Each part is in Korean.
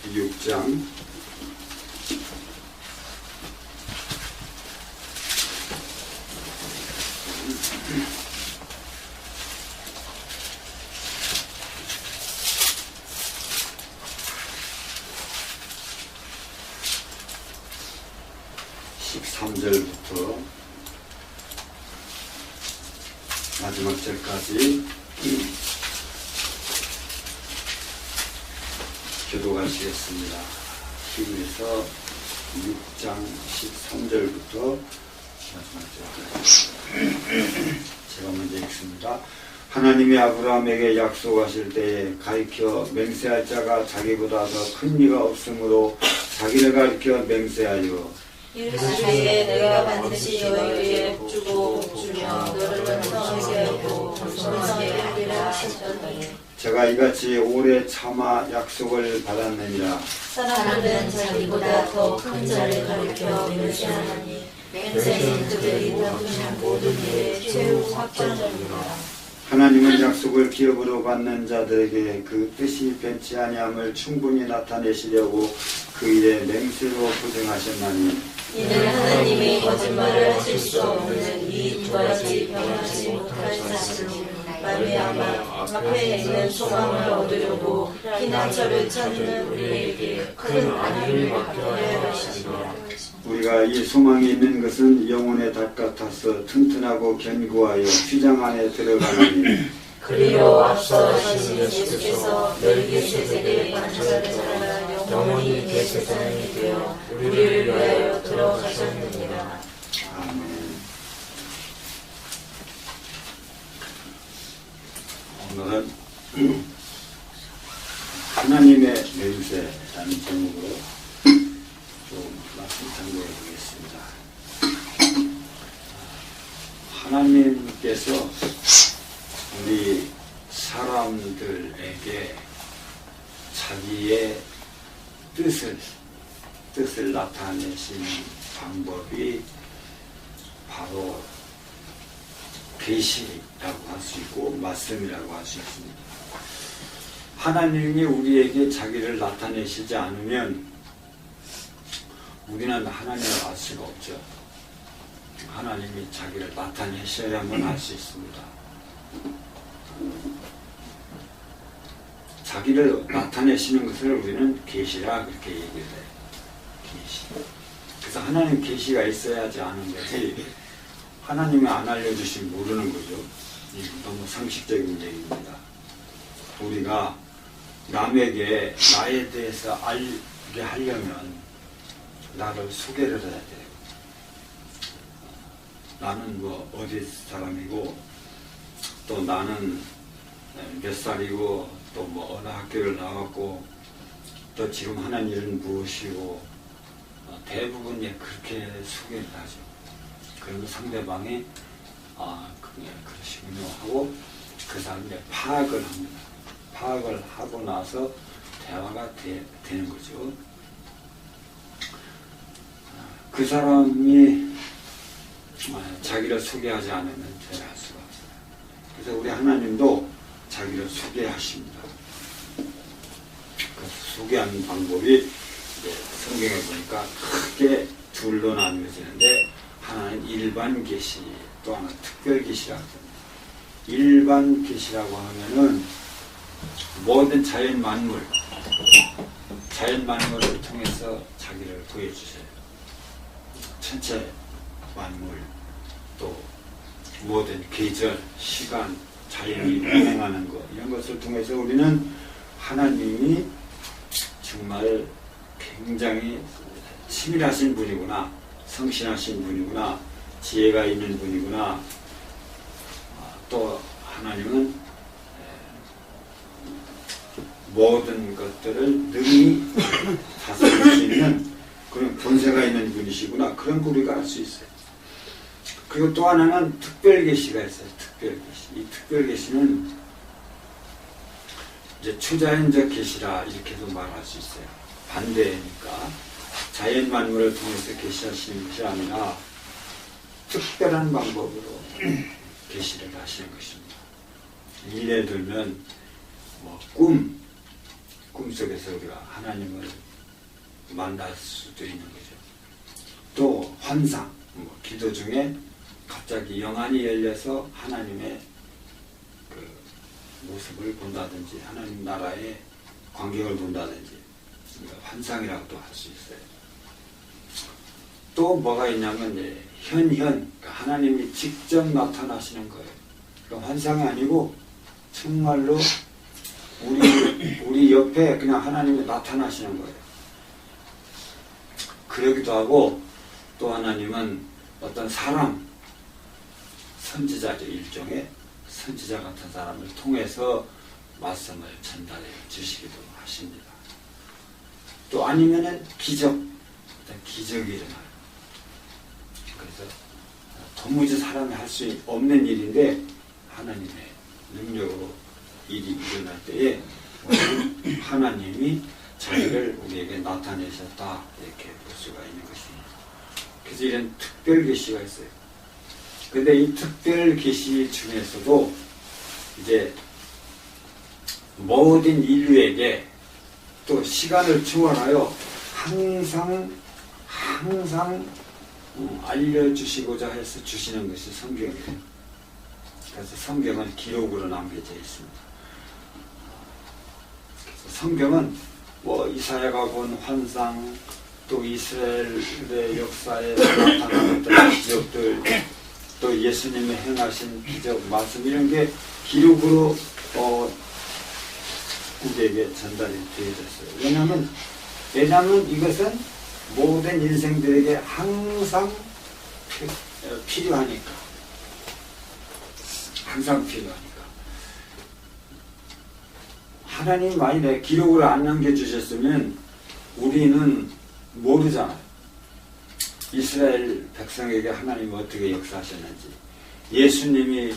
6장 13절부터 마지막 절까지 교독하시겠습니다. 히브리서 6장 13절부터 마지막 절까지 제가 먼저 읽습니다. 하나님이 아브라함에게 약속하실 때에 가리켜 맹세할 자가 자기보다 더 큰 이가 없으므로 자기를 가리켜 맹세하여 이르시기에 내가 반드시 너에게 복주고 복주며 너를 번성하게 하고 번성하게 하리라 하셨더니 제가 이같이 오래 참아 약속을 받았느니라. 사람들은 자기보다 더 큰 자를 가리켜 맹세하니 맹세는 그들이 다투는 모든 일의 최후 확정이니라. 하나님은 약속을 기업으로 받는 자들에게 그 뜻이 변치 아니함을 충분히 나타내시려고 그 일에 맹세로 보증하셨나니 이는 하나님이 거짓말을 하실 수 없는 이 두 가지 변하지 못할 사실로 말미암아 앞에 있는 소망을 얻으려고 피난처를 찾는 우리에게 큰 안위를 받게 하려 하시니라. 우리가 이 소망이 있는 것은 영혼의 닭 같아서 튼튼하고 견고하여 휘장 안에 들어가느니 그리로 앞서 하신 예수께서 멜기세덱의 반차를 따라 영원히 대제사장이 되어 우리를 위하여 들어가셨느니라. 아멘. 오늘은 하나님의 맹세라는 제목으로 좀 말씀 전개해 보겠습니다. 하나님께서 우리 사람들에게 자기의 뜻을 나타내시는 방법이 바로 계시라고 할 수 있고 말씀이라고 할 수 있습니다. 하나님이 우리에게 자기를 나타내시지 않으면 우리는 하나님을 알 수가 없죠. 하나님이 자기를 나타내셔야만 알 수 있습니다. 자기를 나타내시는 것을 우리는 계시라 그렇게 얘기를 해요. 계시. 그래서 하나님 계시가 있어야 하지 않은 것이 하나님이 안 알려주시면 모르는 거죠. 너무 상식적인 얘기입니다. 우리가 남에게 나에 대해서 알게 하려면 나를 소개를 해야 돼요. 나는 뭐 어디 사람이고 또 나는 몇 살이고 또 뭐 어느 학교를 나왔고 또 지금 하는 일은 무엇이고 대부분 그렇게 소개를 하죠. 그러면 상대방이 그러시군요 하고 그 사람이 파악을 합니다. 파악을 하고 나서 대화가 되는 거죠. 그 사람이 자기를 소개하지 않으면 대화할 수가 없어요. 그래서 우리 하나님도 자기를 소개하십니다. 그 소개하는 방법이 성경에 보니까 크게 둘로 나누어지는데 하나는 일반 계시, 또 하나 특별 계시라고 합니다. 일반 계시라고 하면은 모든 자연 만물을 통해서 자기를 보여주세요. 전체 만물, 또 모든 계절, 시간, 자연이 운행하는 것 이런 것을 통해서 우리는 하나님이 정말 굉장히 치밀하신 분이구나, 성실하신 분이구나, 지혜가 있는 분이구나, 또 하나님은 모든 것들을 능히 다스릴 수 있는 그런 권세가 있는 분이시구나, 그런 걸 우리가 알 수 있어요. 그리고 또 하나는 특별 계시가 있어요. 특별 계시. 이 특별 계시는 이제 초자연적 계시라 이렇게도 말할 수 있어요. 반대니까 자연 만물을 통해서 계시하시는 것이 아니라 특별한 방법으로 계시를 하시는 것입니다. 예를 들면 꿈, 꿈속에서 우리가 하나님을 만날 수도 있는 거죠. 또 환상, 기도 중에 갑자기 영안이 열려서 하나님의 그 모습을 본다든지 하나님 나라의 광경을 본다든지 환상이라고도 할 수 있어요. 또 뭐가 있냐면 현현, 그러니까 하나님이 직접 나타나시는 거예요. 그러니까 환상이 아니고 정말로 우리 옆에 그냥 하나님이 나타나시는 거예요. 그러기도 하고 또 하나님은 어떤 사람, 선지자죠. 일종의 선지자 같은 사람을 통해서 말씀을 전달해 주시기도 하십니다. 또 아니면은 기적, 어떤 기적이 일어나요. 그래서 도무지 사람이 할 수 없는 일인데 하나님의 능력으로 일이 일어날 때에 하나님이 자기를 우리에게 나타내셨다 이렇게 볼 수가 있는 것입니다. 그래서 이런 특별 계시가 있어요. 근데 이 특별 계시 중에서도 이제 모든 인류에게 또 시간을 초월하여 항상 알려주시고자 해서 주시는 것이 성경이에요. 그래서 성경은 기록으로 남겨져 있습니다. 그래서 성경은 이사야가 본 환상, 또 이스라엘의 역사에 나타나는 기적들, 또 예수님이 행하신 기적, 말씀 이런 게 기록으로 우리에게 전달이 되어졌어요. 왜냐하면 이것은 모든 인생들에게 항상 필요하니까. 항상 필요하니까. 하나님이 만일에 기록을 안 남겨주셨으면 우리는 모르잖아요. 이스라엘 백성에게 하나님이 어떻게 역사하셨는지, 예수님이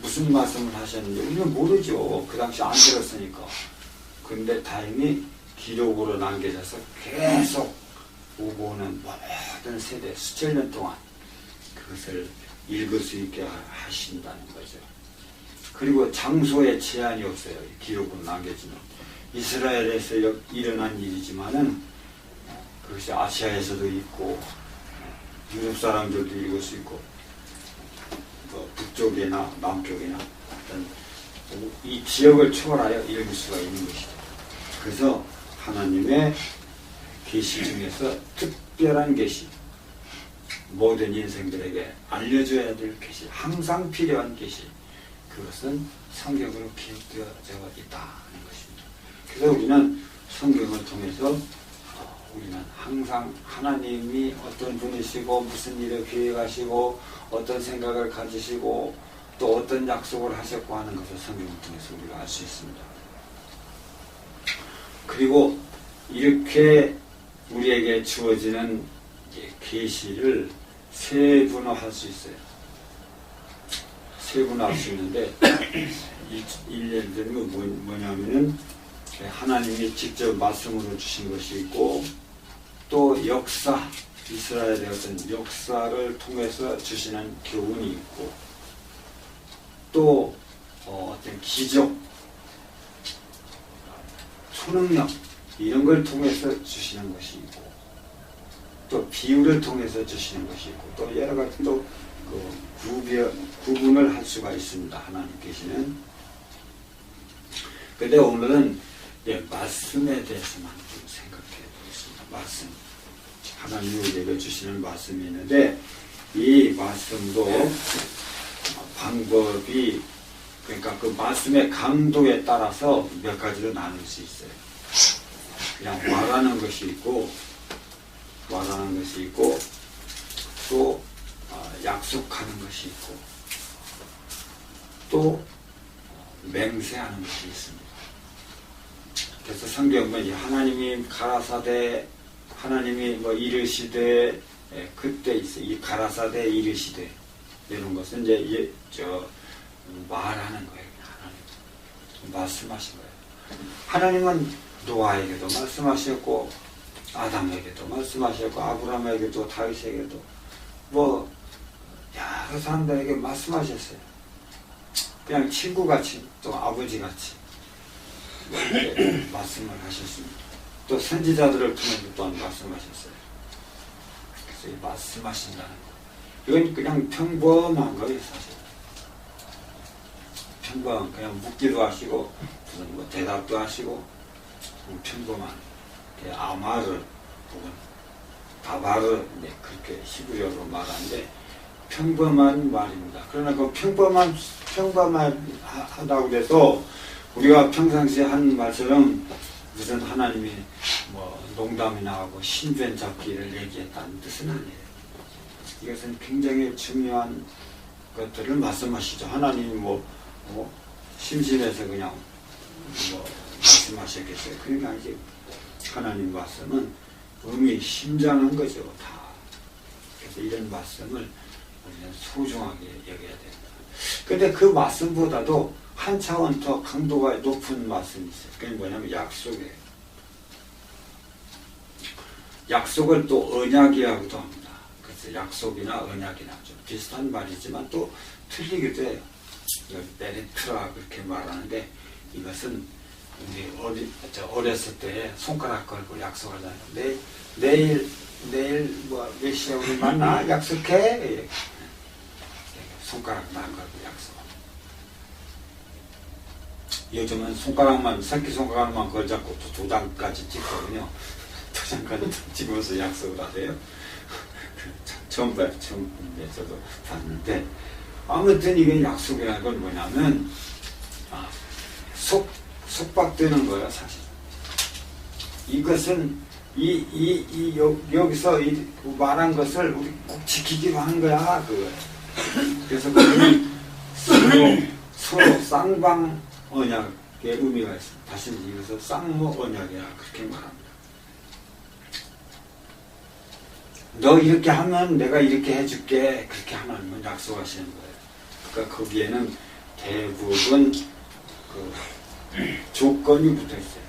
무슨 말씀을 하셨는지 우리는 모르죠. 그 당시 안 들었으니까. 근데 다행히 기록으로 남겨져서 계속 오고 오는 모든 세대 수천 년 동안 그것을 읽을 수 있게 하신다는 거죠. 그리고 장소에 제한이 없어요. 기록으로 남겨지는 이스라엘에서 일어난 일이지만은 그것이 아시아에서도 있고 유럽 사람들도 읽을 수 있고 북쪽이나 남쪽이나 어떤 이 지역을 초월하여 읽을 수가 있는 것이죠. 그래서 하나님의 계시 중에서 특별한 계시, 모든 인생들에게 알려줘야 될 계시, 항상 필요한 계시, 그것은 성경으로 기록되어져 있다는 것입니다. 그래서 우리는 성경을 통해서 우리는 항상 하나님이 어떤 분이시고 무슨 일을 계획하시고 어떤 생각을 가지시고 또 어떤 약속을 하셨고 하는 것을 성경을 통해서 우리가 알 수 있습니다. 그리고 이렇게 우리에게 주어지는 계시를 세분화할 수 있어요. 세분화할 수 있는데 예를 들면 뭐냐면은 하나님이 직접 말씀으로 주신 것이 있고 또 역사, 이스라엘의 어떤 역사를 통해서 주시는 교훈이 있고 또 어떤 기적, 초능력 이런 걸 통해서 주시는 것이 있고 또 비유를 통해서 주시는 것이 있고 또 여러 가지 또 구분을 할 수가 있습니다. 하나님께서는. 근데 오늘은 말씀에 대해서만 좀 생각해 보겠습니다. 말씀. 하나님이 우리에게 주시는 말씀이 있는데 이 말씀도 방법이 그러니까 그 말씀의 강도에 따라서 몇 가지로 나눌 수 있어요. 그냥 말하는 것이 있고 또 약속하는 것이 있고 또 맹세하는 것이 있습니다. 그래서 성경은 하나님이 가라사대 하나님이 이르시되 그때 있어요. 이 가라사대 이르시되 이런 것은 이제 말하는 거예요. 하나님 말씀하신 거예요. 하나님은 노아에게도 말씀하셨고 아담에게도 말씀하셨고 아브라함에게도 다윗에게도 여러 사람들에게 말씀하셨어요. 그냥 친구같이 또 아버지같이 이렇게 말씀을 하셨습니다. 또 선지자들을 통해서 또한 말씀하셨어요. 그래서 이 말씀하신다는 거, 이건 그냥 평범한 거예요. 사실 평범한, 그냥 묻기도 하시고 무슨 뭐 대답도 하시고 평범한 아마르 혹은 바바르, 그렇게 히브리어로 말하는데 평범한 말입니다. 그러나 그 평범하다고 해서 우리가 평상시에 하는 말처럼 무슨 하나님이 뭐 농담이나 하고 신변 잡기를 얘기했다는 뜻은 아니에요. 이것은 굉장히 중요한 것들을 말씀하시죠. 하나님이 뭐 심심해서 그냥 뭐 말씀하셨겠어요. 그러니까 이제 하나님 말씀은 의미심장한 거죠. 다. 그래서 이런 말씀을 우리는 소중하게 여겨야 됩니다. 근데 그 말씀보다도 한 차원 더 강도가 높은 말씀이 있어요. 그게 뭐냐면 약속이에요. 약속을 또 언약이라고도 합니다. 그래서 약속이나 언약이나 좀 비슷한 말이지만 또 틀리기도 해요. 메리트라 그렇게 말하는데, 이것은 우리 어렸을 때 손가락 걸고 약속하잖아요. 내일 몇 시에 우리 만나 약속해. 손가락만 걸고 약속. 요즘은 새끼손가락만 걸잡고 또 도장까지 찍거든요. 도장까지 찍으면서 약속을 하세요. 처음 저도 봤는데, 아무튼 이게 약속이라는 건 뭐냐면 속박되는 거예요. 사실 이것은 여기서 말한 것을 우리 꼭 지키기로 한 거야. 그거예요. 그래서 서로 쌍방 언약의 의미가 있습니다. 다시 이것을 쌍모 언약이라 그렇게 말합니다. 너 이렇게 하면 내가 이렇게 해줄게. 그렇게 하나님은 약속하시는 거예요. 그러니까 거기에는 대부분 조건이 붙어 있어요.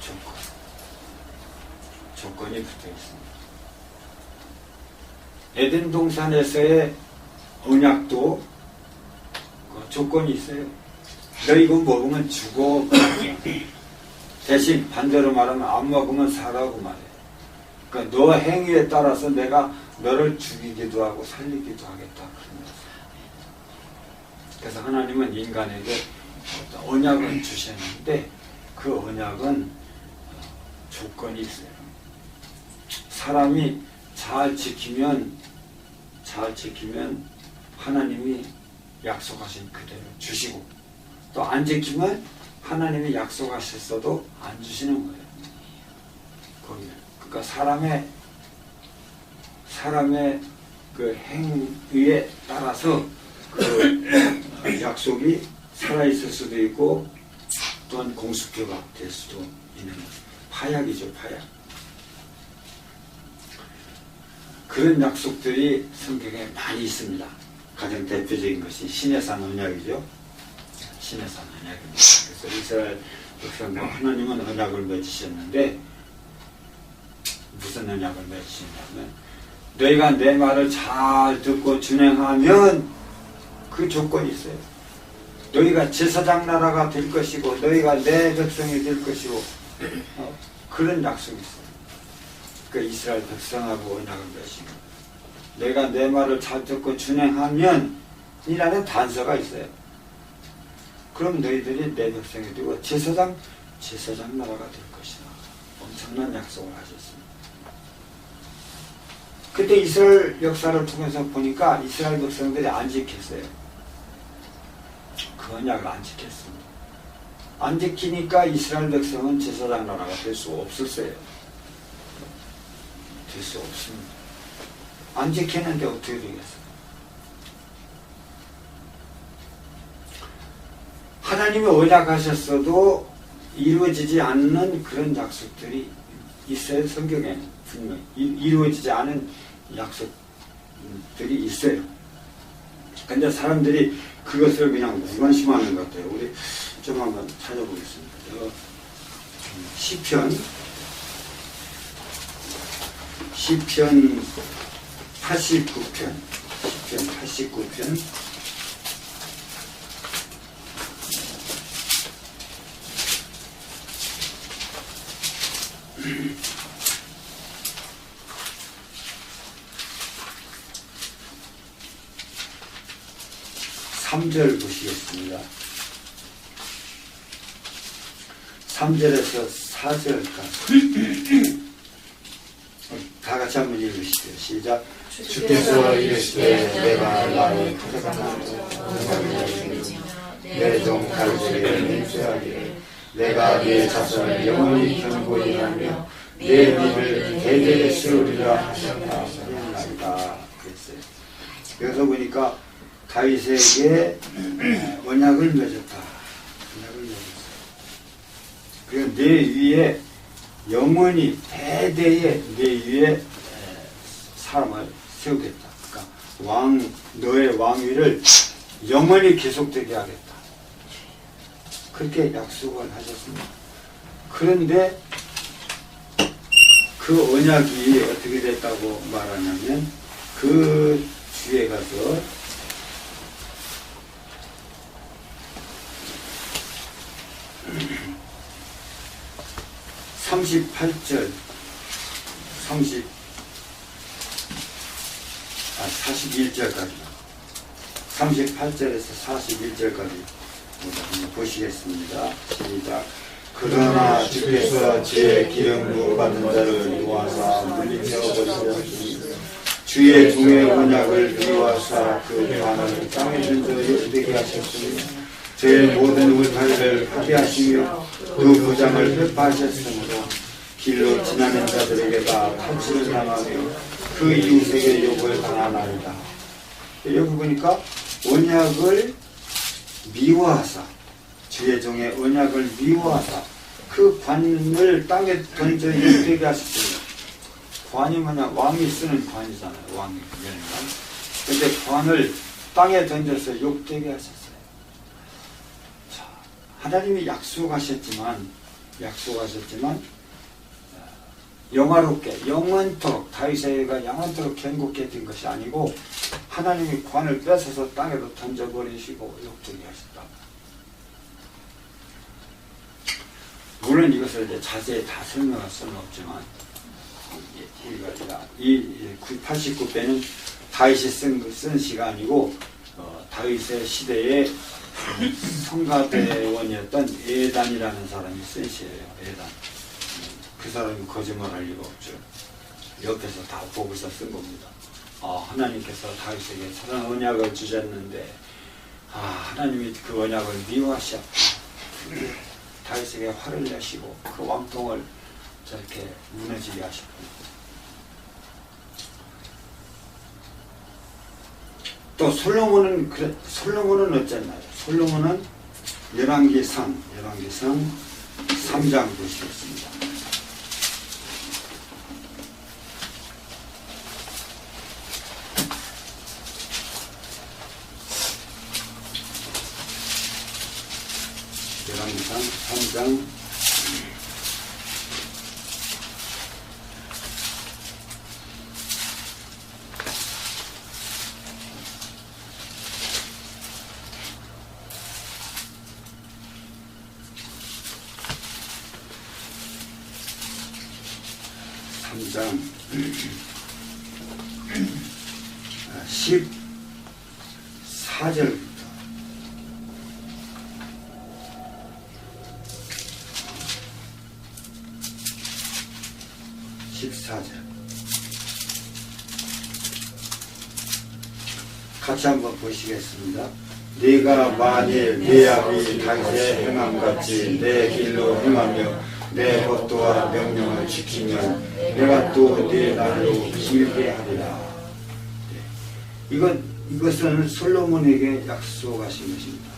조건이 붙어 있습니다. 에덴 동산에서의 언약도 조건이 있어요. 너 이거 먹으면 죽어. 대신 반대로 말하면 안 먹으면 살라고 말해요. 그러니까 너 행위에 따라서 내가 너를 죽이기도 하고 살리기도 하겠다. 그래서 하나님은 인간에게 어떤 언약을 주셨는데 그 언약은 조건이 있어요. 사람이 잘 지키면 하나님이 약속하신 그대로 주시고, 또 안 지키면 하나님이 약속하셨어도 안 주시는 거예요. 그러니까 사람의 그 행위에 따라서 그 약속이 살아있을 수도 있고 또한 공수표가 될 수도 있는 파약이죠. 파약. 그런 약속들이 성경에 많이 있습니다. 가장 대표적인 것이 시내산 언약이죠. 시내산 언약입니다. 그래서 이스라엘 백성과 하나님은 언약을 맺으셨는데, 무슨 언약을 맺으셨냐면 너희가 내 말을 잘 듣고 준행하면, 그 조건이 있어요. 너희가 제사장 나라가 될 것이고 너희가 내 백성이 될 것이고, 그런 약속이 있어요. 그 이스라엘 백성하고 언약을 맺으신 거예요. 내가 내 말을 잘 듣고 준행하면 이라는 단서가 있어요. 그럼 너희들이 내 백성이 되고 제사장 나라가 될 것이다. 엄청난 약속을 하셨습니다. 그때 이스라엘 역사를 통해서 보니까 이스라엘 백성들이 안 지켰어요. 그 언약을 안 지켰습니다. 안 지키니까 이스라엘 백성은 제사장 나라가 될 수 없었어요. 될 수 없습니다. 안 지켰는데 어떻게 되겠어요? 하나님이 언약하셨어도 이루어지지 않는 그런 약속들이 있어요. 성경에 분명히 이루어지지 않은 약속들이 있어요. 근데 사람들이 그것을 그냥 무관심하는 것 같아요. 우리 좀 한번 찾아보겠습니다. 시편 89편 3절 보시겠습니다. 3절에서 4절까지 다 같이 한번 읽으시죠. 시작. 주께서 이르시되 내가 나의 택한 내종 다윗에게 맹세하기를 내가 네 자손을 영원히 견고히 하며 내 믿을 대대에 세우리라 하셨다. 그랬어요. 여기서 보니까 다윗에게 언약을 맺었다. 언약을 맺었어요. 그리고 내 위에 영원히 대대에 내 위에 사람을 세우겠다. 그러니까 너의 왕위를 영원히 계속되게 하겠다. 그렇게 약속을 하셨습니다. 그런데 그 언약이 어떻게 됐다고 말하냐면 그 뒤에 가서 38절 41절까지 38절에서 41절까지 보시겠습니다. 시작. 그러나 주께서 제 기름 부어 받는 자를 놓아사 물리쳐 버리셨으니 주의 종의 언약을 미워하사 그 관을 땅에 던져 욕되게 하셨으니 제 모든 울타리를 파괴하시며 그 부장을 폐파하셨으므로 길로 지나는 자들에게 다 탈취를 당하며 그 이웃에게 욕을 당하나이다. 여기 보니까 언약을 미워하사 주의 종의 언약을 미워하사 그 관을 땅에 던져 욕되게 하셨습니다. 관이 뭐냐? 왕이 쓰는 관이잖아요. 왕이 열관. 근데 관을 땅에 던져서 욕되게 하셨어요. 자, 하나님이 약속하셨지만 영화롭게 영원토록 다윗에게가 영원토록 견고케 된 것이 아니고 하나님이 관을 뺏어서 땅에도 던져버리시고 욕되게 하셨다. 물론 이것을 이제 자세히 다 설명할 수는 없지만 이 89배는 다윗이 쓴 시간이고 다윗의 시대에 성가대원이었던 에단이라는 사람이 쓴 시예요. 에단. 그 사람이 거짓말할 리가 없죠. 옆에서 다 보고서 쓴 겁니다. 하나님께서 다윗에게 선한 언약을 주셨는데 하나님이 그 언약을 미워하셨다. 다윗에게 화를 내시고 그 왕통을 저렇게 무너지게 하셨고 또 솔로몬은 어쨌나요? 솔로몬은 열왕기상 3장 보시겠습니다. 열왕기상 3장 14절부터 14절 같이 한번 보시겠습니다. 네가 만일 내 아비 다윗의 행함같이 내 길로 행하며 내 법도와 명령을 지키면 내가 또 네 날로 길게 하리라. 이것은 솔로몬에게 약속하신 것입니다.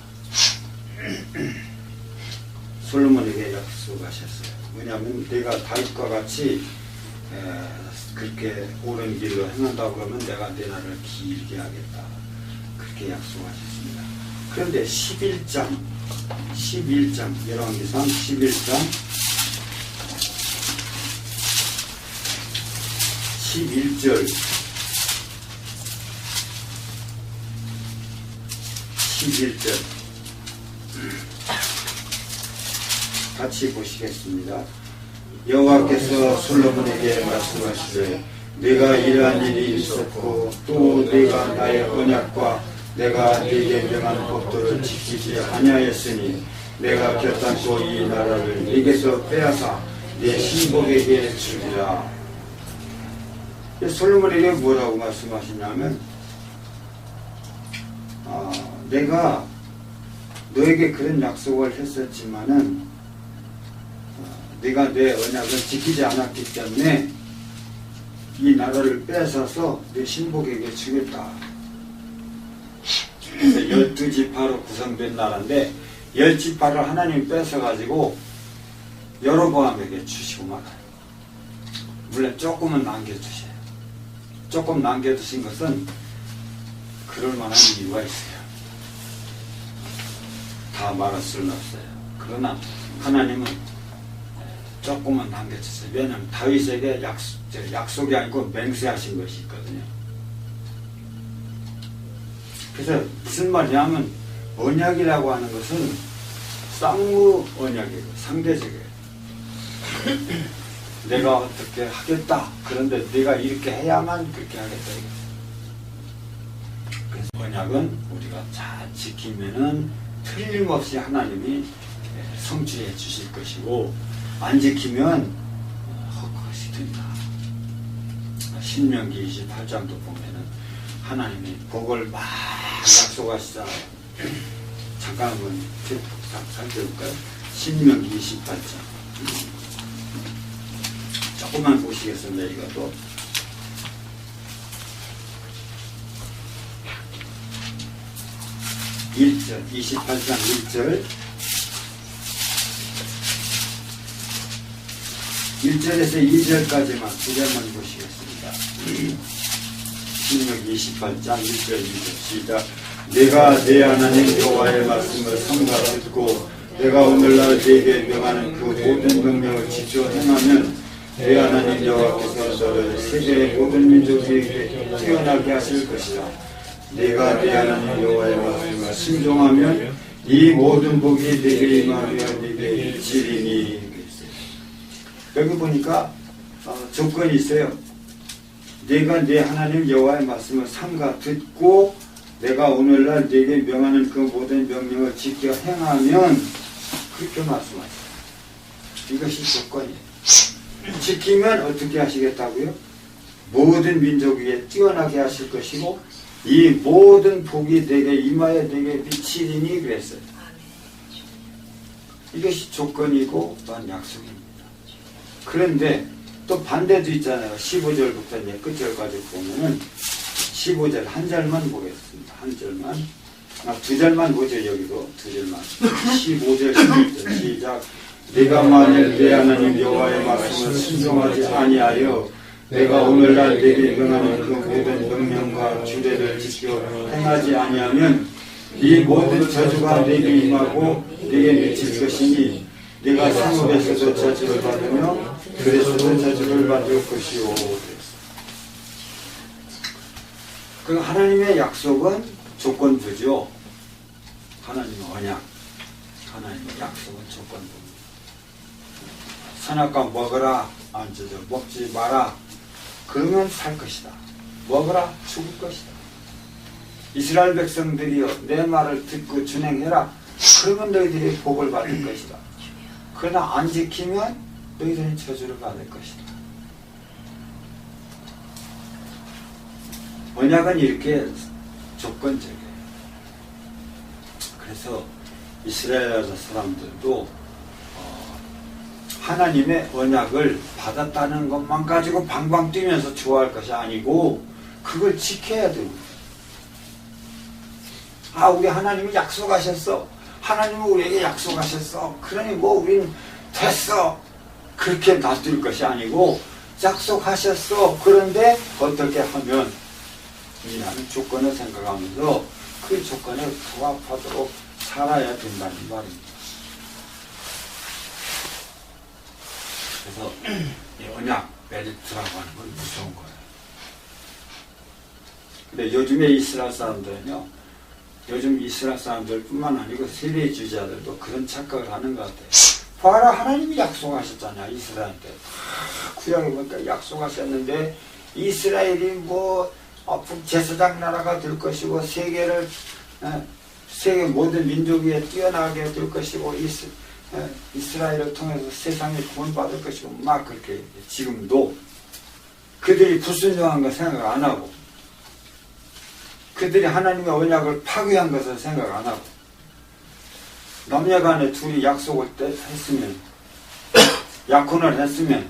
솔로몬에게 약속하셨어요. 왜냐하면 내가 다윗과 같이 그렇게 옳은 길로 행한다고 그러면 내가 내 날을 길게 하겠다. 그렇게 약속하셨습니다. 그런데 11장 열왕기상 11장 11절 11절 같이 보시겠습니다. 여호와께서 솔로몬에게 말씀하시되 내가 이러한 일이 있었고 또 내가 나의 언약과 내가 네게 명한 법도를 지키지 아니하였으니 내가 결단코 이 나라를 네게서 빼앗아 내 신복에게 주리라. 솔로몬에게 뭐라고 말씀하시냐면 내가 너에게 그런 약속을 했었지만은 네가 내 언약을 지키지 않았기 때문에 이 나라를 뺏어서 내 신복에게 주겠다. 그래서 12지파로 구성된 나라인데 10지파를 하나님 뺏어가지고 여로보암에게 주시고 말아요. 물론 조금은 남겨주셔요. 조금 남겨두신 것은 그럴 만한 이유가 있어요. 다 말할 수는 없어요. 그러나 하나님은 조금은 남겨주세요. 왜냐하면 다윗에게 약속이 아니고 맹세하신 것이 있거든요. 그래서 무슨 말이냐면 언약이라고 하는 것은 쌍무 언약이고 상대적이에요. 내가 어떻게 하겠다. 그런데 내가 이렇게 해야만 그렇게 하겠다. 그래서 언약은 우리가 잘 지키면은 틀림없이 하나님이 성취해 주실 것이고 안 지키면 헛것이 된다. 신명기 28장도 보면은 하나님이 복을 막 약속하시잖아요. 잠깐 한번 살펴볼까요? 신명기 28장 조금만 보시겠습니다. 이것도 1절 28장 1절 1절에서 2절까지만 두 절만 보시겠습니다. 신명기 28장 1절 2절 시작. 내가 내 하나님 여호와의 말씀을 삼가 듣고 내가 오늘날 네게 명하는 그 모든 명령을 지켜 행하면 내 하나님 여호와께서 너를 세계의 모든 민족에게 뛰어나게 하실 것이다. 내가 내 하나님 여호와의 말씀을 순종하면 이 모든 복이 네게 임하며 네게 이치리니. 여기 보니까 조건이 있어요. 내가 내 하나님 여호와의 말씀을 삼가 듣고 내가 오늘날 네게 명하는 그 모든 명령을 지켜 행하면 그렇게 말씀하세요. 이것이 조건이에요. 지키면 어떻게 하시겠다고요? 모든 민족 위에 뛰어나게 하실 것이고 이 모든 복이 내게 임하여 내게 미치리니 그랬어요. 이것이 조건이고 또한 약속입니다. 그런데 또 반대도 있잖아요. 15절부터 이제 끝절까지 보면은 15절 한 절만 보겠습니다. 한 절만. 두 절만 보죠. 여기도 두 절만. 15절 16절 시작. 네가 만일 내 하나님 여호와의 말씀을 순종하지 아니하여 내가 오늘날 네게 명하는 그 모든 명령과 규례를 지켜 행하지 아니하면 이 모든 저주가 네게 임하고 네게 미칠 것이니 네가 성읍에서도 저주를 받으며 들에서도 저주를 받을 것이오. 그 하나님의 약속은 조건부죠. 하나님의 언약, 하나님의 약속은 조건부입니다. 선악과 먹어라, 앉아서 먹지 마라. 그러면 살 것이다. 먹어라, 죽을 것이다. 이스라엘 백성들이여 내 말을 듣고 준행해라. 그러면 너희들이 복을 받을 것이다. 그러나 안 지키면 너희들은 저주를 받을 것이다. 언약은 이렇게 조건적이에요. 그래서 이스라엘 사람들도 하나님의 언약을 받았다는 것만 가지고 방방 뛰면서 좋아할 것이 아니고 그걸 지켜야 됩니다. 아, 우리 하나님이 약속하셨어. 하나님은 우리에게 약속하셨어. 그러니 뭐 우리는 됐어. 그렇게 놔둘 것이 아니고 약속하셨어. 그런데 어떻게 하면 이라는 조건을 생각하면서 그 조건에 부합하도록 살아야 된다는 말입니다. 그래서 이 언약 메리트라고 하는 건 무서운 거예요. 근데 요즘에 이스라엘 사람들은요, 요즘 이스라엘 사람들뿐만 아니고 세례주의자들도 그런 착각을 하는 것 같아요. 봐라, 하나님이 약속하셨잖아요. 이스라엘한테 구약에 보니까 약속하셨는데 이스라엘이 뭐 북제사장 나라가 될 것이고 세계 모든 민족 위에 뛰어나게 될 것이고 이스라엘을 통해서 세상이 구원받을 것이고 막 그렇게 지금도 그들이 불순종한 거 생각 안 하고 그들이 하나님의 언약을 파괴한 것을 생각 안 하고 남녀간에 둘이 약속을 했으면 약혼을 했으면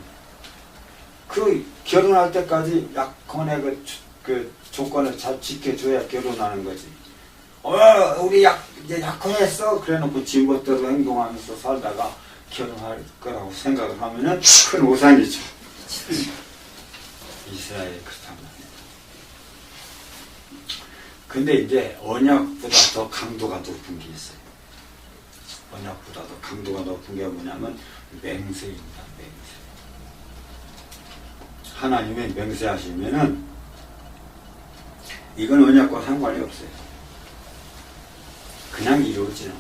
그 결혼할 때까지 약혼의 그 조건을 잘 지켜줘야 결혼하는 거지. 우리 이제 약혼했어. 그래 놓고 지멋대로 행동하면서 살다가 결혼할 거라고 생각을 하면은 큰 오산이죠. 이스라엘이 그렇단 말이에요. 근데 이제 언약보다 더 강도가 높은 게 있어요. 언약보다 더 강도가 높은 게 뭐냐면 맹세입니다. 맹세. 하나님의 맹세하시면은 이건 언약과 상관이 없어요. 그냥 이루어지는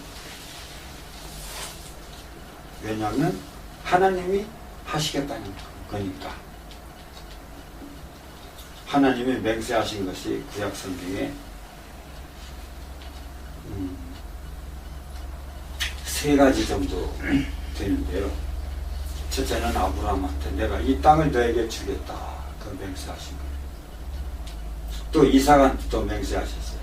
왜냐하면 하나님이 하시겠다는 거니까. 하나님이 맹세하신 것이 구약 성경에 세 가지 정도 되는데요. 첫째는 아브라함한테 내가 이 땅을 너에게 주겠다. 그 맹세하신 거예요. 또 이삭한테 또 맹세하셨어요.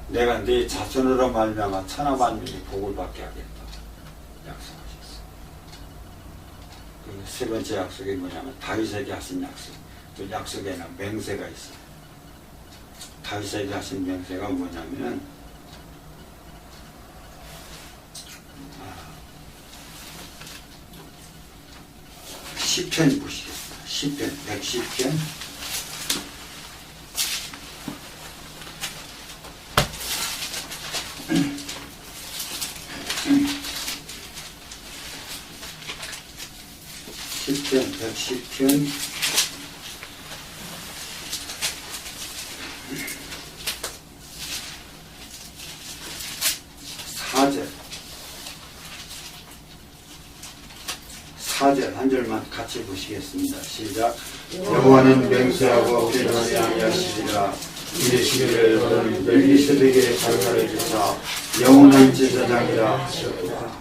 내가 네 자손으로 말미암아 천하 만민이 복을 받게 하겠다. 약속하셨어요. 그리고 세 번째 약속이 뭐냐면 다윗에게 하신 약속. 또 약속에는 맹세가 있어요. 다윗에게 하신 맹세가 뭐냐면은 시편 보시겠습니다. 시편 110편 110편 4절 한 절만 같이 보시겠습니다. 시작. 여호와는 맹세하고 변하지 아니하시리라. 이르시기를 너는 멜기세덱의 발가를 주사 영원한 제사장이라 하셨도다.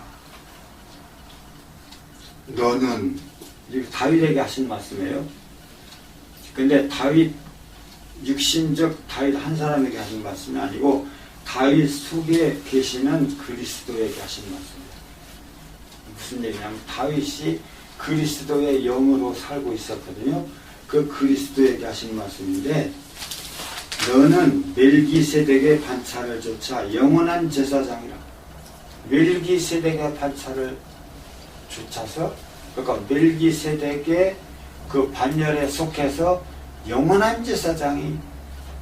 너는 다윗에게 하신 말씀이에요. 근데 다윗 육신적 다윗 한 사람에게 하신 말씀이 아니고 다윗 속에 계시는 그리스도에게 하신 말씀이에요. 무슨 얘기냐면 다윗이 그리스도의 영으로 살고 있었거든요. 그 그리스도에게 하신 말씀인데 너는 멜기세덱의 반차를 조차 영원한 제사장이라. 멜기세덱의 반차를 쫓아서 그러니까 멜기세덱의 그 반열에 속해서 영원한 제사장이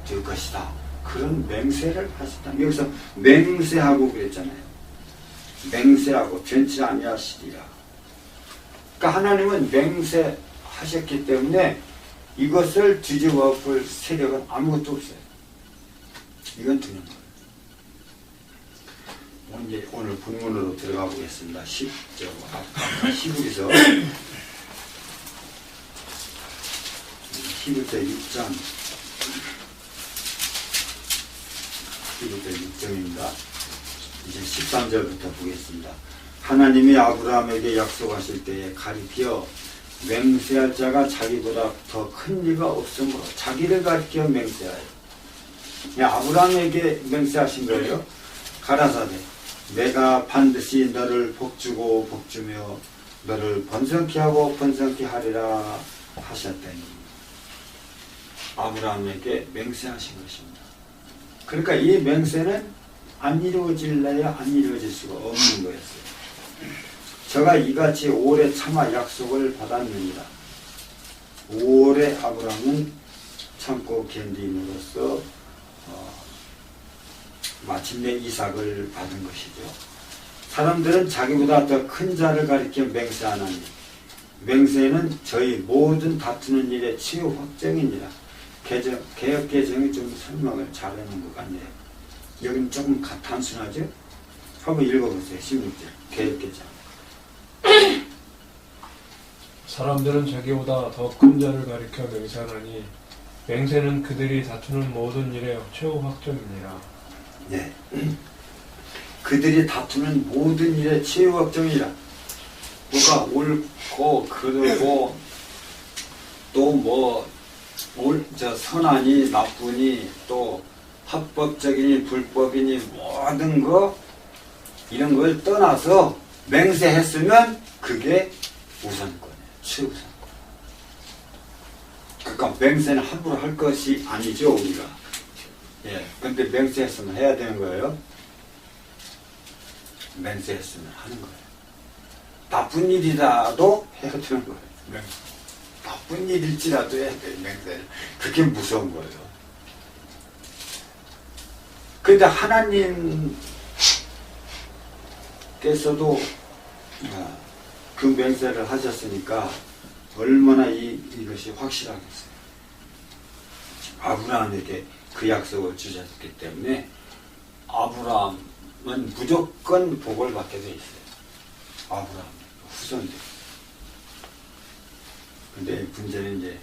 될 것이다. 그런 맹세를 하셨다. 여기서 맹세하고 그랬잖아요. 맹세하고 변치 아니하시리라. 그러니까 하나님은 맹세하셨기 때문에 이것을 뒤집어 볼 세력은 아무것도 없어요. 이건 두는 거예요. 오늘 본문으로 들어가 보겠습니다. 11에서 11대 6장 11대 6장입니다. 이제 13절부터 보겠습니다. 하나님이 아브라함에게 약속하실 때에 가리켜 맹세할 자가 자기보다 더 큰 리가 없으므로 자기를 가리켜 맹세하여. 아브라함에게 맹세하신 거예요. 가라사대 내가 반드시 너를 복주고 복주며 너를 번성케 하고 번성케 하리라 하셨더니 아브라함에게 맹세하신 것입니다. 그러니까 이 맹세는 안 이루어질래야 안 이루어질 수가 없는 거였어요. 저가 이같이 오래 참아 약속을 받았느니라. 오래 아브라함은 참고 견딤으로써 마침내 이삭을 받은 것이죠. 사람들은 자기보다 더 큰 자를 가리켜 맹세하나니 맹세는 저희 모든 다투는 일의 치유 확정이니라. 개역 개정이 좀 설명을 잘하는 것 같네요. 여기는 조금 단순하죠? 한번 읽어보세요. 16절 개역 개정. 사람들은 자기보다 더 큰 자를 가리켜 맹세하나니 맹세는 그들이 다투는 모든 일의 최후 확정이니라. 네. 그들이 다투는 모든 일의 최후 확정이라. 뭐가 옳고 그르고 또 뭐 선하니 나쁘니 또 합법적이니 불법이니 모든 거 이런 걸 떠나서 맹세했으면 그게 우선권이에요. 최우선권. 그러니까 맹세는 함부로 할 것이 아니죠, 우리가. 예. 근데 맹세했으면 해야 되는 거예요. 맹세했으면 하는 거예요. 나쁜 일이라도 해야 되는 거예요. 맹세. 나쁜 일일지라도 해야 돼요, 맹세를. 그게 무서운 거예요. 근데 하나님께서도 그 맹세를 하셨으니까 얼마나 이것이 확실하겠어요. 아브라함에게 그 약속을 주셨기 때문에 아브라함은 무조건 복을 받게 돼 있어요. 아브라함 후손들. 근데 문제는 이제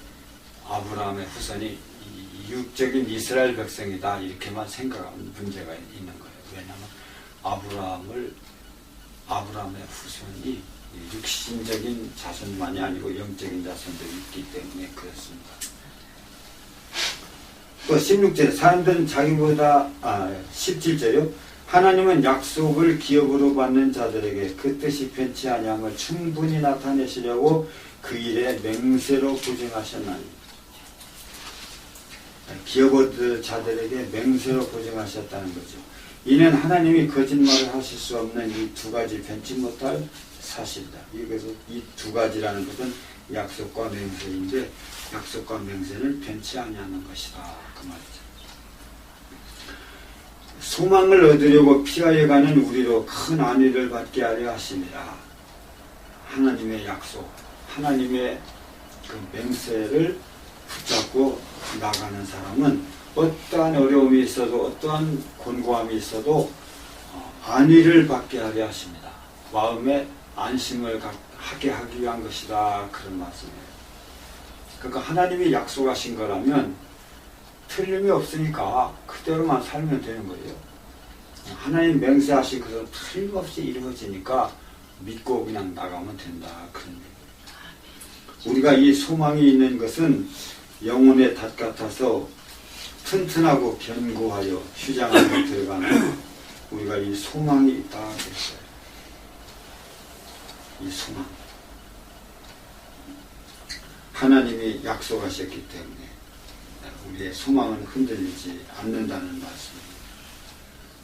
아브라함의 후손이 육적인 이스라엘 백성이다 이렇게만 생각하는 문제가 있는 거예요. 왜냐하면 아브라함의 후손이 육신적인 자손만이 아니고 영적인 자손도 있기 때문에 그렇습니다. 또 16절 사람들은 자기보다 17절요. 하나님은 약속을 기업으로 받는 자들에게 그 뜻이 편치 아니함을 충분히 나타내시려고 그 일에 맹세로 보증하셨나니. 기업 얻을 자들에게 맹세로 보증하셨다는 거죠. 이는 하나님이 거짓말을 하실 수 없는 이 두 가지 변치 못할 사실이다. 그래서 이 두 가지라는 것은 약속과 맹세인데 약속과 맹세는 변치 아니하는 것이다. 그 말이죠. 소망을 얻으려고 피하여 가는 우리로 큰 안위를 받게 하려 하심이라. 하나님의 약속, 하나님의 그 맹세를 붙잡고 나가는 사람은 어떠한 어려움이 있어도 어떠한 곤고함이 있어도 안위를 받게 하려 하십니다. 마음에 안심을 하게 하기 위한 것이다. 그런 말씀이에요. 그러니까 하나님이 약속하신 거라면 틀림이 없으니까 그대로만 살면 되는 거예요. 하나님 맹세하신 것은 틀림없이 이루어지니까 믿고 그냥 나가면 된다. 그런 얘기예요. 우리가 이 소망이 있는 것은 영혼의 닷 같아서 튼튼하고 견고하여 휴장 안에 들어가는 우리가 이 소망이 있다 그랬어요. 이 소망. 하나님이 약속하셨기 때문에 우리의 소망은 흔들리지 않는다는 말씀입니다.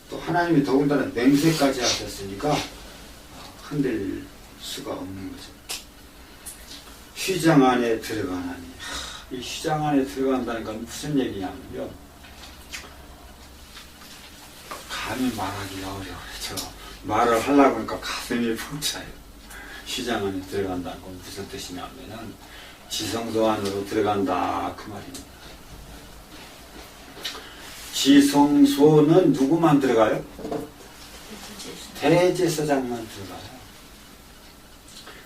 또 하나님이 더군다나 맹세까지 하셨으니까 흔들릴 수가 없는 거죠. 휘장 안에 들어가나니. 이 휘장 안에 들어간다는 건 무슨 얘기냐면요. 감히 말하기가 어려워요. 말을 하려고 하니까 가슴이 벅차요. 휘장 안에 들어간다는 건 무슨 뜻이냐면은 지성소 안으로 들어간다 그 말입니다. 지성소는 누구만 들어가요? 대제사장만 들어가요.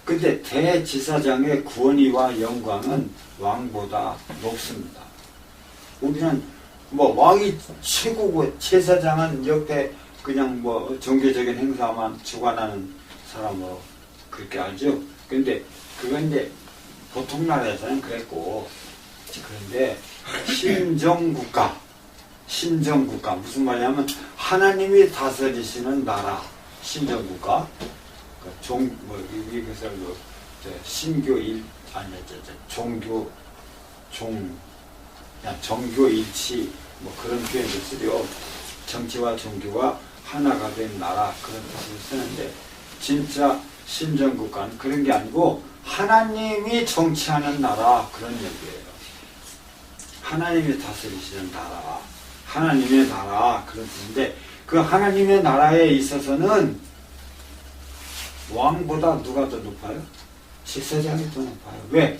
근데 대제사장의 구원위와 영광은 왕보다 높습니다. 우리는 뭐 왕이 최고고 제사장은 옆에 그냥 뭐 종교적인 행사만 주관하는 사람으로 그렇게 알죠. 근데 그건 이제 보통 나라에서는 그랬고, 그런데 신정국가 무슨 말이냐면 하나님이 다스리시는 나라 신정국가. 여기서 신교일 종교일치 뭐 그런 표현을 쓰려. 정치와 종교가 하나가 된 나라 그런 뜻을 쓰는데 진짜 신정국가는 그런 게 아니고 하나님이 정치하는 나라 그런 얘기예요. 하나님이 다스리시는 나라, 하나님의 나라 그런 뜻인데 그 하나님의 나라에 있어서는 왕보다 누가 더 높아요? 제사장이 더 높아요. 왜?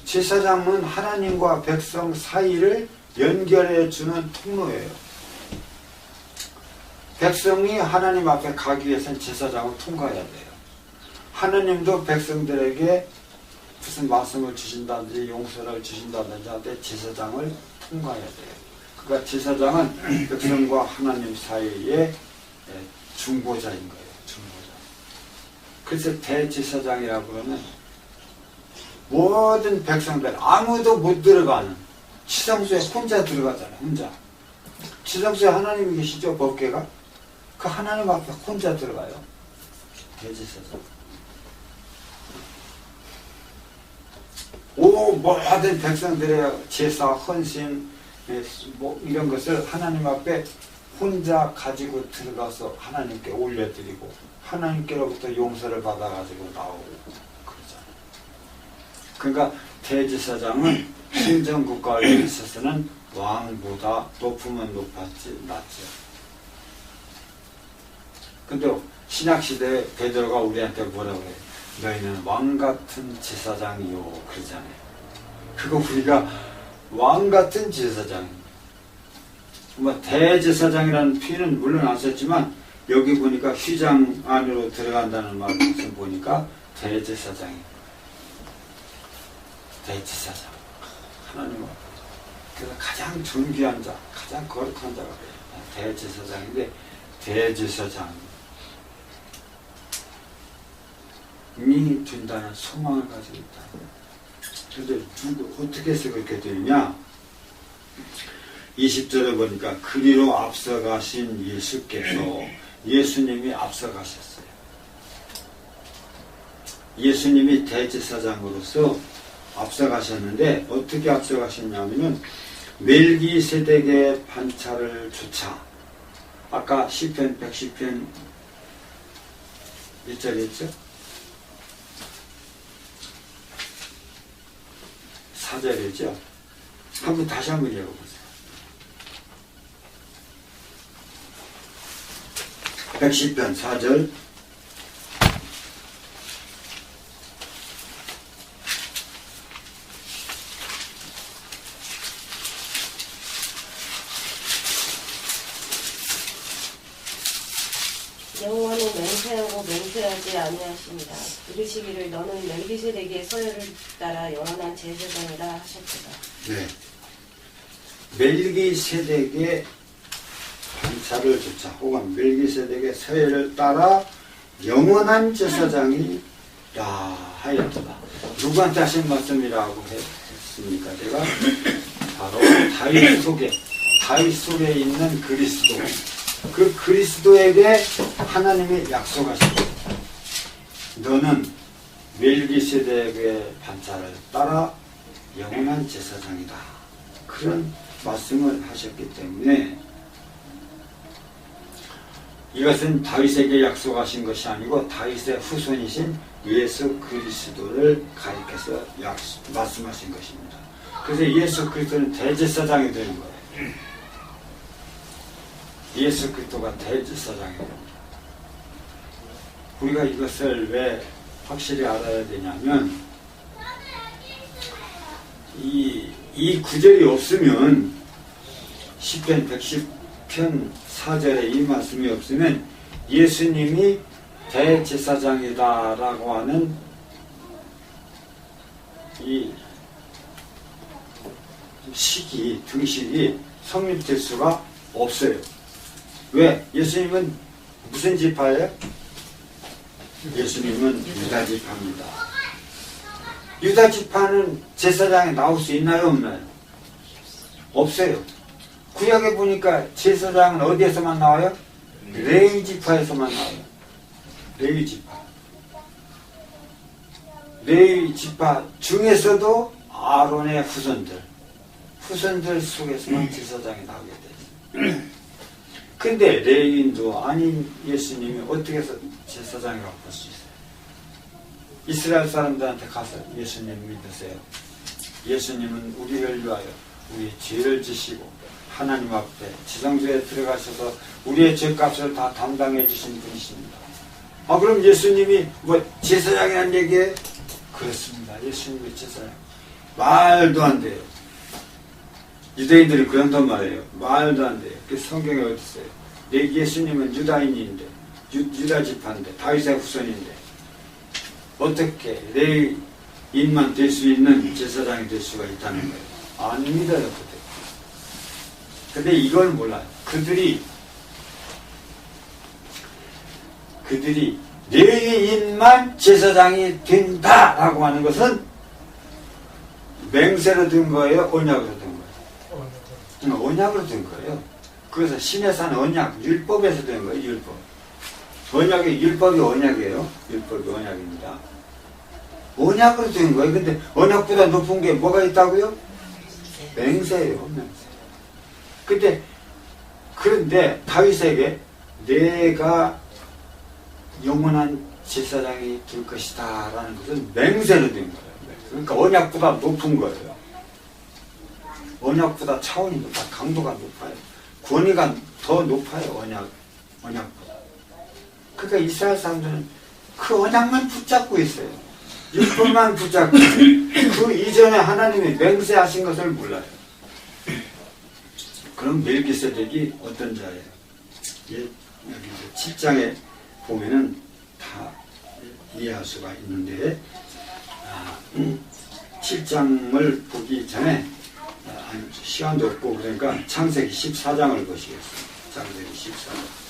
제사장은 하나님과 백성 사이를 연결해 주는 통로예요. 백성이 하나님 앞에 가기 위해서는 제사장을 통과해야 돼요. 하나님도 백성들에게 무슨 말씀을 주신다든지 용서를 주신다든지 할 때 제사장을 통과해야 돼요. 그러니까 제사장은 백성과 하나님 사이의 중보자인 거예요. 중보자. 그래서 대제사장이라고 그러면 모든 백성들 아무도 못 들어가는 지성소에 혼자 들어가잖아요. 혼자. 지성소에 하나님이 계시죠. 법궤가. 그 하나님 앞에 혼자 들어가요. 대제사장. 모든 백성들의 제사, 헌신, 이런 것을 하나님 앞에 혼자 가지고 들어가서 하나님께 올려드리고 하나님께로부터 용서를 받아가지고 나오고 그러잖아요. 그러니까 대제사장은 행정국가에 있어서는 왕보다 높으면 높았지 낮죠. 근데 신약시대에 베드로가 우리한테 뭐라고 해요? 너희는 왕같은 제사장이요 그러잖아요. 그거 우리가 왕같은 제사장입니다. 대제사장이라는 표현은 물론 안 썼지만 여기 보니까 휘장 안으로 들어간다는 말을 보니까 대제사장입니다. 대제사장 하나님 앞에 그래서 가장 존귀한 자, 가장 거룩한 자가 대제사장인데 대제사장이 된다는 소망을 가지고 있다. 그런데 어떻게 해서 그렇게 되느냐? 20절에 보니까 그리로 앞서가신 예수께서 예수님이 앞서가셨어요. 예수님이 대제사장으로서 앞서가셨는데 어떻게 앞서가셨냐면은 멜기세덱의 반차를 조차 아까 시편 110편 몇 절이었죠? 4절이죠. 다시 한번 읽어보세요. 110편 4절. 여호와는 맹세하고 맹세하지 아니하십니다. 이르시기를 너는 멜기세덱의 서열을 따라 영원한 제사장이라 하셨도다. 네. 멜기세덱의 반차를 조차 혹은 멜기세덱의 서열을 따라 영원한 제사장이라 하였도다. 누구한테 하신 말씀이라고 했습니까? 제가 바로 다윗 속에 있는 그리스도, 그 그리스도에게 하나님이 약속하십니다. 너는 멜기세덱의 반차를 따라 영원한 제사장이다. 그런 말씀을 하셨기 때문에 이것은 다윗에게 약속하신 것이 아니고 다윗의 후손이신 예수 그리스도를 가리켜서 말씀하신 것입니다. 그래서 예수 그리스도는 대제사장이 되는 거예요. 예수 그리스도가 대제사장이 됩니다. 우리가 이것을 왜 확실히 알아야 되냐면 이 구절이 없으면 시편 110편 4절에 이 말씀이 없으면 예수님이 대제사장이다라고 하는 이 등식이 성립될 수가 없어요. 왜? 예수님은 무슨 지파예요? 예수님은 유다 지파입니다. 유다 지파는 제사장에 나올 수 있나요? 없나요? 없어요. 구약에 보니까 제사장은 어디에서만 나와요? 레위 지파에서만 나와요. 레위 지파. 레위 지파 중에서도 아론의 후손들 속에서만 제사장이 나오게 되죠. 근데 레위인도 아닌 예수님이 어떻게 해서 제사장이라고 볼 수 있어요? 이스라엘 사람들한테 가서 예수님 믿으세요. 예수님은 우리를 위하여 우리 죄를 지시고 하나님 앞에 지성소에 들어가셔서 우리의 죄값을 다 담당해 주신 분이십니다. 그럼 예수님이 제사장이라는 얘기예요? 그렇습니다. 예수님이 제사장. 말도 안 돼요. 유대인들이 그런단 말이에요. 말도 안 돼요. 그 성경에 어디 있어요? 예수님은 유다인인데 유다 지파인데 다윗의 후손인데 어떻게 레위 인만 될 수 있는 제사장이 될 수가 있다는 거예요. 안 믿어요, 그때. 근데 이걸 몰라요. 그들이 레위인만 제사장이 된다라고 하는 것은 맹세로 된 거예요, 언약으로 된 거예요? 언약으로 된 거예요. 그래서 신의 산 언약, 율법에서 된 거예요, 율법. 율법이 언약이에요. 율법이 언약입니다. 언약으로 된 거예요. 근데 언약보다 높은 게 뭐가 있다고요? 맹세예요, 맹세. 그런데 다윗에게 내가 영원한 제사장이 될 것이다 라는 것은 맹세로 된 거예요. 그러니까 언약보다 높은 거예요. 언약보다 차원이 높아, 강도가 높아요. 권위가 더 높아요, 언약보다. 그러니까 이스라엘 사람들은 그 언약만 붙잡고 있어요. 율법만 붙잡고 그 이전에 하나님이 맹세하신 것을 몰라요. 그럼 멜기세덱이 어떤 자예요? 여기 7장에 보면은 다 이해할 수가 있는데 7장을 보기 전에 시간도 없고 그러니까 창세기 14장을 보시겠습니다. 창세기 14장.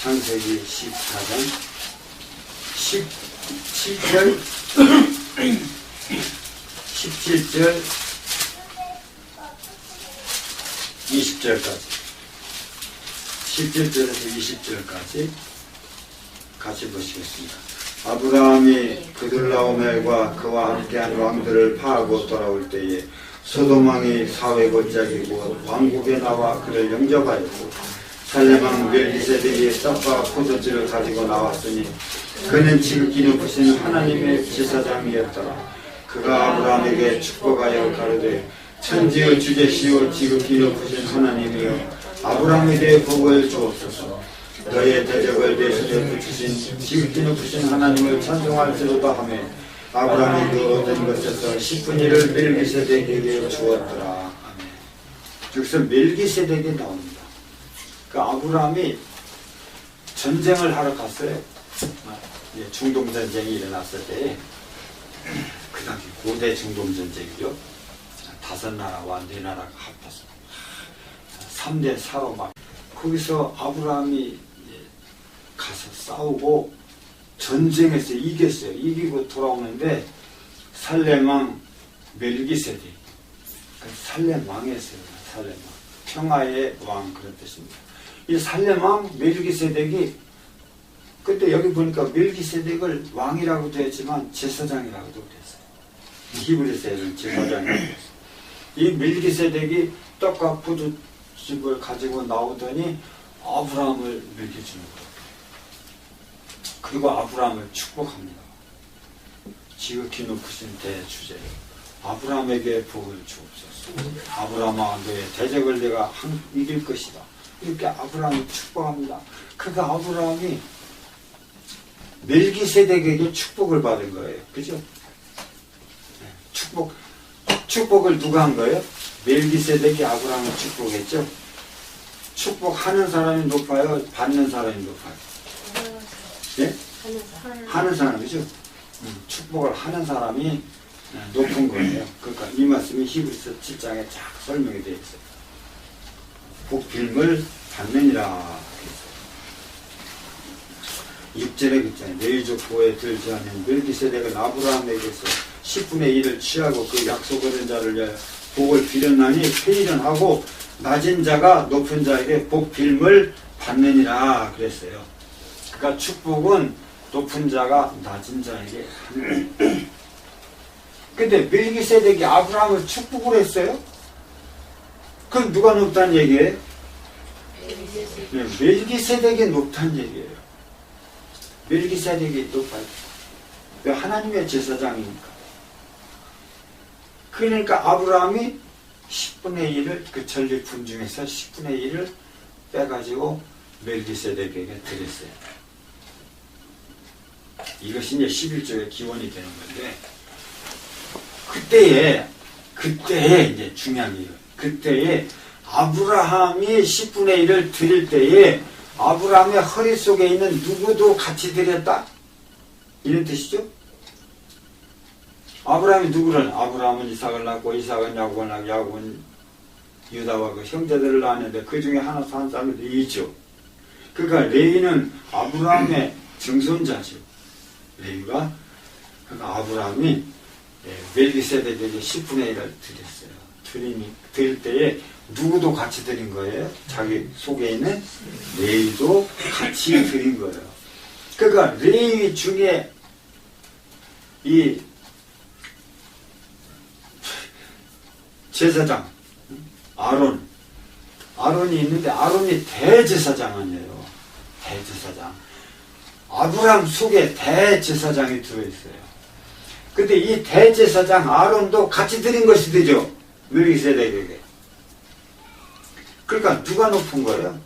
창세기 14장 17절 20절까지 17절에서 20절까지 같이 보시겠습니다. 아브라함이 그들라오멜과 그와 함께한 왕들을 파하고 돌아올 때에 소돔왕이 사회 골짜기고 왕국에 나와 그를 영접하였고 살렘왕 멜기세덱이 떡과 포도주를 가지고 나왔으니 그는 지극히 높으신 하나님의 제사장이었더라. 그가 아브라함에게 축복하여 가로되 천지의 주제시오 지극히 높으신 하나님이여 아브라함에게 복을 주옵소서. 너의 대적을 내 손에 붙이신 지극히 높으신 하나님을 찬송할지로다 하며 아브라함이 그 얻은 것에서 10분의 1을 멜기세덱에게 주었더라. 아멘. 여기서 멜기세덱이 나옵니다. 그 아브라함이 전쟁을 하러 갔어요. 중동 전쟁이 일어났을 때, 그 당시 고대 중동 전쟁이죠. 5나라와 4나라가 합해서 3대 4로 막 거기서 아브라함이 가서 싸우고 전쟁에서 이겼어요. 이기고 돌아오는데 살렘왕 멜기세덱, 살렘 왕이었어요. 살렘 왕, 평화의 왕 그런 뜻입니다. 이 살렘 왕 멜기세덱이 그때 여기 보니까 멜기세덱을 왕이라고 되어 있지만 제사장이라고도 그랬어요. 히브리서에는 제사장이라고 했어요. 이 멜기세덱이 떡과 포도즙을 가지고 나오더니 아브라함을 먹여주는 거예요. 그리고 아브라함을 축복합니다. 지극히 높으신 대주제로 아브라함에게 복을 주옵소서. 아브라함아 너의 대적을 내가 이길 것이다. 이렇게 아브라함을 축복합니다. 그러니까 아브라함이 멜기세덱에게 축복을 받은 거예요. 그죠? 축복을 누가 한 거예요? 멜기세덱이 아브라함을 축복했죠? 축복하는 사람이 높아요? 받는 사람이 높아요? 예? 하는 사람이죠? 축복을 하는 사람이 높은 거예요. 그러니까 이 말씀이 히브리서 7장에 쫙 설명이 되어 있어요. 복빌을 받느니라. 6절에 그랬잖아요. 너희 족보에 들지 않은 멜기세덱은 아브라함에게서 10분의 1을 취하고 그 약속 얻은 자를 위하여 복을 빌었나니 회의는 하고 낮은 자가 높은 자에게 복빌을 받느니라 그랬어요. 그러니까 축복은 높은 자가 낮은 자에게 하는 거예요. 근데 멜기세덱이 아브라함을 축복을 했어요? 그럼 누가 높다는 얘기예요? 멜기세덱이 높다는 얘기예요. 멜기세덱이 높아요. 왜? 하나님의 제사장이니까. 그러니까 아브라함이 10분의 1을 그 전리품 중에서 10분의 1을 빼가지고 멜기세덱에게 드렸어요. 이것이 이제 11조의 기원이 되는 건데, 그때에 이제 중요한 이유. 그때에 아브라함이 10분의 1을 드릴 때에 아브라함의 허리 속에 있는 누구도 같이 드렸다? 이런 뜻이죠? 아브라함이 누구를? 아브라함은 이삭을 낳고 이삭은 야곱을 낳고 야곱은 유다와 그 형제들을 낳았는데 그 중에 하나 산 사람이 레위죠. 그러니까 레위는 아브라함의 증손자죠. 레위가 그러니까 아브라함이 멜기세덱에게 10분의 1을 드렸어요. 드릴 때에 누구도 같이 드린 거예요. 자기 속에 있는 레위도 같이 드린 거예요. 그러니까 레위 중에 이 제사장 아론이 있는데 아론이 대제사장 아니에요. 대제사장. 아브라함 속에 대제사장이 들어있어요. 근데 이 대제사장 아론도 같이 드린 것이 되죠. 멜기세덱에게. 그러니까 누가 높은 거예요?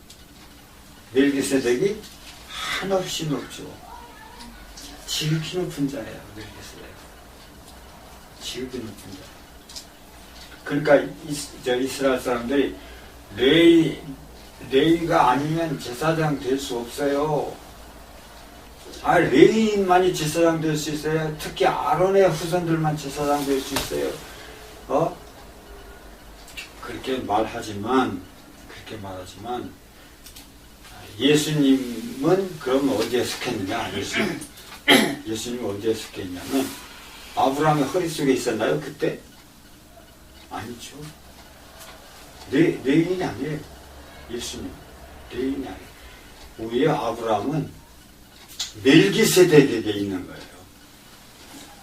멜기세덱이 한없이 높죠. 지극히 높은 자예요. 멜기세덱. 지극히 높은 자. 그러니까 이스라엘 사람들이 레위가 아니면 제사장 될 수 없어요. 레위인만이 제사장 될 수 있어요. 특히 아론의 후손들만 제사장 될 수 있어요. 그렇게 말하지만 예수님은 그럼 어디에 속했느냐? 예수님은 어디에 속했냐면 아브라함의 허리 속에 있었나요? 그때? 아니죠. 레위인이 아니에요. 예수님 레위인이 아니에요. 오히려 아브라함은 멜기세덱에게 있는 거예요.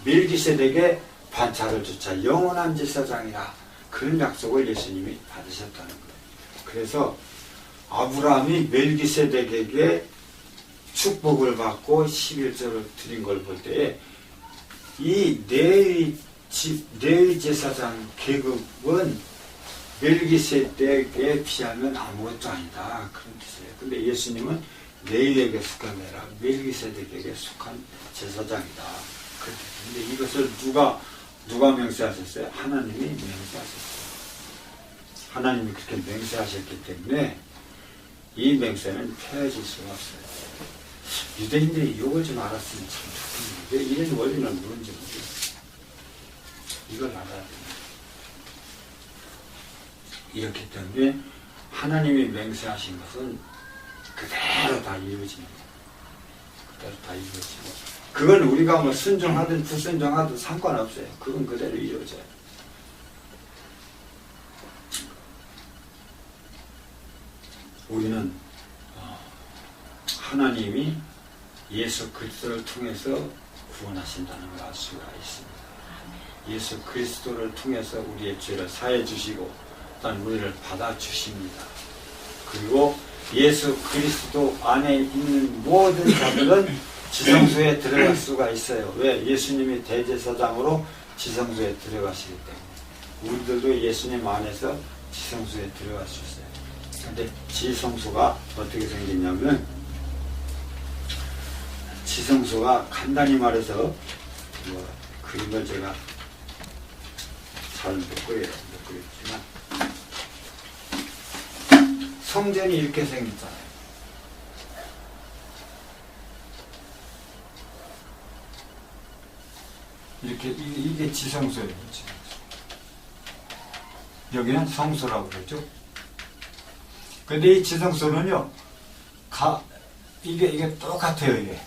멜기세덱의 반차를 조차 영원한 제사장이라 그런 약속을 예수님이 받으셨다는 거예요. 그래서 아브라함이 멜기세덱에게 축복을 받고 11조를 드린 걸 볼 때에 이 레위 제사장 계급은 멜기세덱에 비하면 아무것도 아니다. 그런 뜻이에요. 근데 예수님은 레위에게 속한 게 아니라 멜기세덱에게 속한 제사장이다. 근데 이것을 누가 맹세하셨어요? 하나님이 맹세하셨어요. 하나님이 그렇게 맹세하셨기 때문에 이 맹세는 폐해질 수가 없어요. 유대인들이 이걸 좀 알았으면 참 좋겠는데 왜 이런 원리는 모르는지 모르겠어요. 이걸 알아야 됩니다. 이렇기 때문에 하나님이 맹세하신 것은 그대로 다 이루어집니다. 그대로 다 이루어지고 그건 우리가 뭐 순종하든 불순종하든 상관없어요. 그건 그대로 이루어져요. 우리는 하나님이 예수 그리스도를 통해서 구원하신다는 걸 알 수가 있습니다. 예수 그리스도를 통해서 우리의 죄를 사해 주시고 또한 우리를 받아 주십니다. 그리고 예수 그리스도 안에 있는 모든 자들은 지성소에 들어갈 수가 있어요. 왜? 예수님이 대제사장으로 지성소에 들어가시기 때문에 우리들도 예수님 안에서 지성소에 들어갈 수 있어요. 근데 지성소가 어떻게 생겼냐면 지성소가 간단히 말해서 그림을 제가 잘 못 그렸지만 성전이 이렇게 생겼잖아요. 이렇게 이게 지성소예요. 여기는 성소라고 그랬죠. 근데 이 지성소는요, 이게 똑같아요. 이게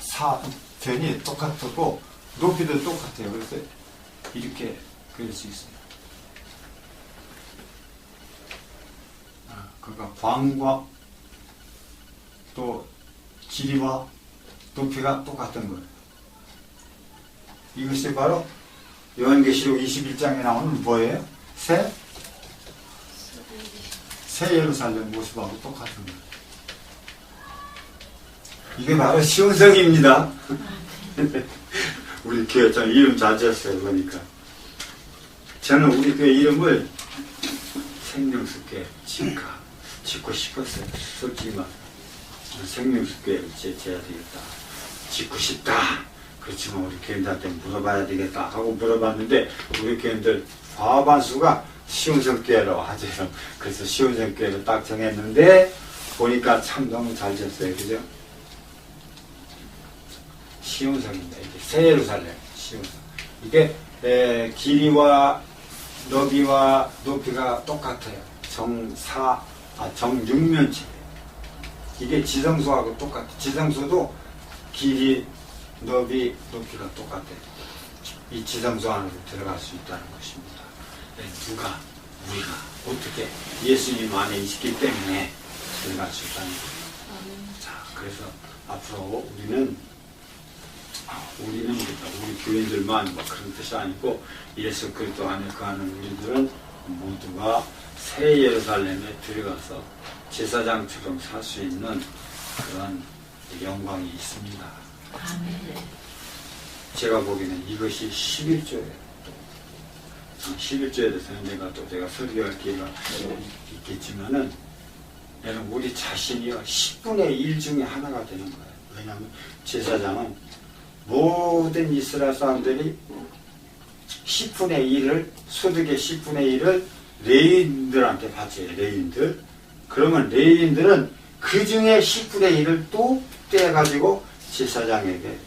사편이 똑같고 높이도 똑같아요. 그래서 이렇게 그릴 수 있어요. 그러니까 광과 또 길이와 높이가 똑같은 거예요. 이것이 바로 요한계시록 21장에 나오는 뭐예요? 새 예루살렘 모습하고 똑같은 거예요. 이게 바로 시온성입니다. 우리 교회 참 이름 잘 지었어요. 보니까 저는 우리 교회 이름을 생명숲교회 짓고 싶었어요. 솔직히 막 생명숲교회를 지어야 되겠다, 짓고 싶다. 그렇지만 우리 교인들한테 물어봐야 되겠다 하고 물어봤는데 우리 교인들 과반수가 시온성교회로 하죠. 그래서 시온성교회로 딱 정했는데 보니까 참 너무 잘 지었어요. 그죠? 시온성입니다. 이게 새 예루살렘 시온성. 이게 길이와 너비와 높이가 똑같아요. 정육면체. 이게 지성소하고 똑같아요. 지성소도 길이, 너비, 높이가 똑같아요. 이 지성소 안으로 들어갈 수 있다는 것입니다. 우리가 어떻게 예수님 안에 있기 때문에 들어갈 수 있다는 거예요. 자, 그래서 앞으로 우리 교인들만 뭐 그런 뜻이 아니고 예수 그리스도 안에 거하는 우리들은 모두가 새 예루살렘에 들어가서 제사장처럼 살 수 있는 그런 영광이 있습니다. 제가 보기에는 이것이 11조예요. 11조에 대해서는 제가 설교할 기회가 있겠지만은 여러분 우리 자신이요 10분의 1 중에 하나가 되는 거예요. 왜냐하면 제사장은 모든 이스라엘 사람들이 10분의 1을 소득의 10분의 1을 레위인들한테 바쳐요. 레위인들. 그러면 레위인들은 그 중에 10분의 1을 또 떼가지고 제사장에게 드려요.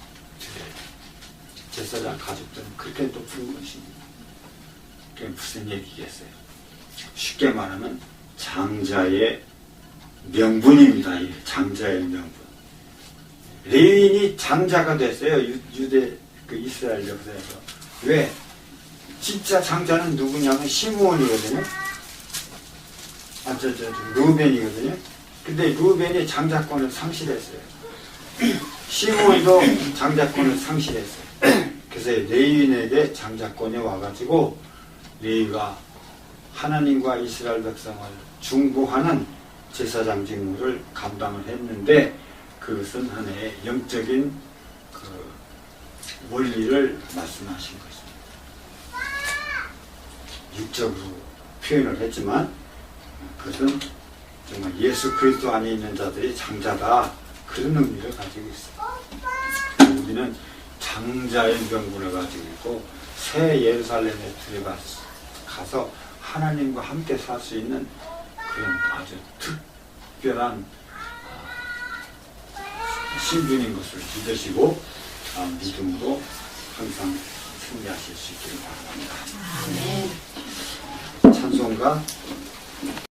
제사장 가족들은 그렇게 또 푸는 것입니다. 그게 무슨 얘기겠어요? 쉽게 말하면 장자의 명분입니다. 이 장자의 명분. 레위인이 장자가 됐어요. 유대 그 이스라엘 역사에서. 왜? 진짜 장자는 누구냐면 시므온이거든요. 루벤이거든요. 근데 루벤이 장자권을 상실했어요. 시므온도 장자권을 상실했어요. 그래서 레위인에게 장자권이 와가지고 레위가 하나님과 이스라엘 백성을 중보하는 제사장 직무를 감당을 했는데 그것은 하나의 영적인 그 원리를 말씀하신 것입니다. 육적으로 표현을 했지만 그것은 정말 예수 그리스도 안에 있는 자들이 장자다 그런 의미를 가지고 있어요. 우리는 장자의 명분을 가지고 있고 새 예루살렘에 들어가서 하나님과 함께 살 수 있는 그런 아주 특별한 신분인 것을 믿으시고 믿음으로 항상 승리하실 수 있기를 바랍니다. 찬송가